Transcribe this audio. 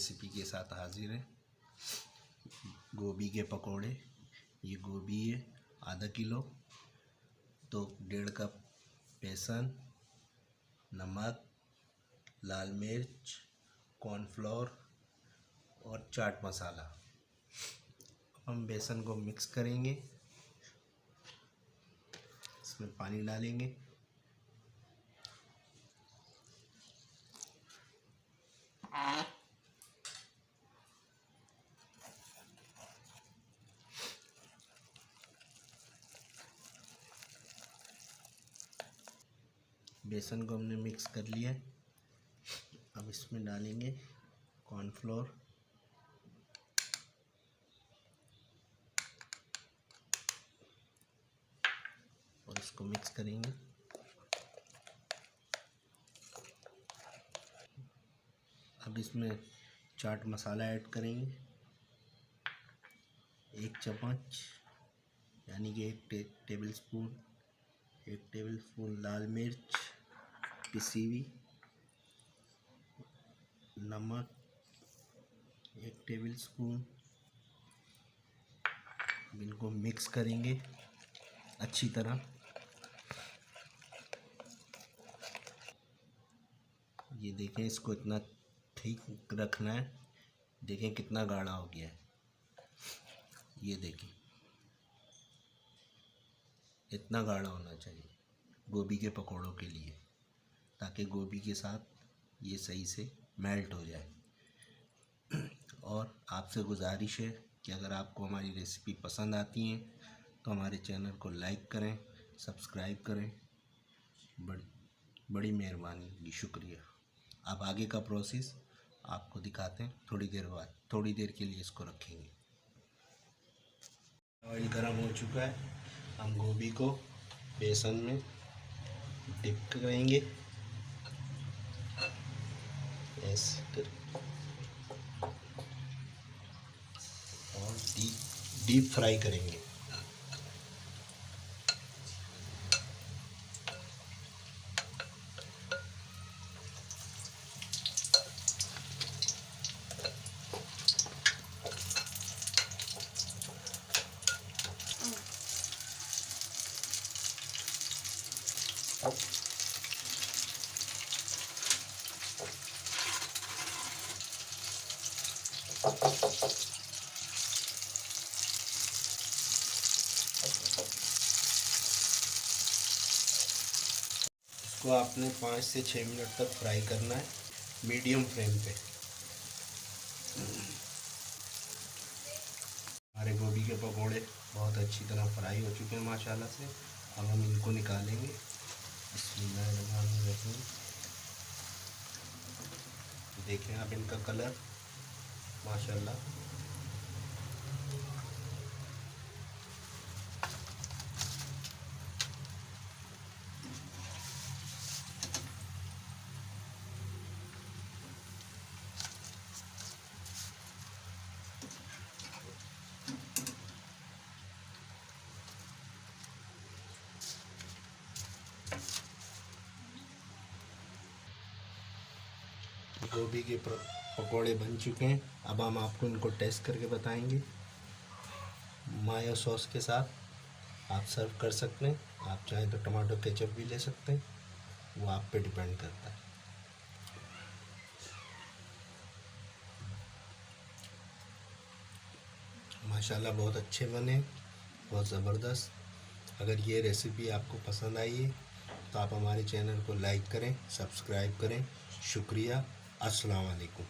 Recipe के साथ हाजिर है। गोभी के पकोड़े। ये गोभी है आधा किलो, तो 1.5 कप बेसन, नमक, लाल मिर्च, कॉर्नफ्लोर और चाट मसाला। हम बेसन को मिक्स करेंगे, इसमें पानी डालेंगे। बेसन को हमने मिक्स कर लिया है। अब इसमें डालेंगे कॉर्नफ्लोर, और इसको मिक्स करेंगे। अब इसमें चाट मसाला ऐड करेंगे 1 चम्मच, यानी कि 1 टेबलस्पून लाल मिर्च पिसी हुई, नमक 1 टेबलस्पून। इनको मिक्स करेंगे अच्छी तरह। ये देखें, इसको इतना ठीक रखना है। देखें कितना गाढ़ा हो गया है। ये देखें, इतना गाढ़ा होना चाहिए गोभी के पकौड़ों के लिए, ताकि गोभी के साथ ये सही से मेल्ट हो जाए। और आपसे गुजारिश है कि अगर आपको हमारी रेसिपी पसंद आती हैं तो हमारे चैनल को लाइक करें, सब्सक्राइब करें। बड़ी मेहरबानी होगी, शुक्रिया। अब आगे का प्रोसेस आपको दिखाते हैं थोड़ी देर बाद। थोड़ी देर के लिए इसको रखेंगे। ऑयल गर्म हो चुका है। हम गोभी को बेसन में डिप करेंगे ऐसे कर, और डीप फ्राई करेंगे। इसको आपने 5 से 6 मिनट तक फ्राई करना है, मीडियम फ्लेम पे। हमारे गोभी के पकोड़े बहुत अच्छी तरह फ्राई हो चुके हैं माशाल्लाह से। अब हम इनको निकालेंगे। बिस्मिल्लाहिर्रहमानिर्रहीम। देखें आप इनका कलर माशाल्लाह। गोभी के पकोड़े बन चुके हैं। अब हम आपको इनको टेस्ट करके बताएंगे। मायो सॉस के साथ आप सर्व कर सकते हैं। आप चाहें तो टमाटो केचप भी ले सकते हैं, वो आप पे डिपेंड करता है। माशाल्लाह बहुत अच्छे बने, बहुत ज़बरदस्त। अगर ये रेसिपी आपको पसंद आई है तो आप हमारे चैनल को लाइक करें, सब्सक्राइब करें। शुक्रिया। अस्सलाम वालेकुम।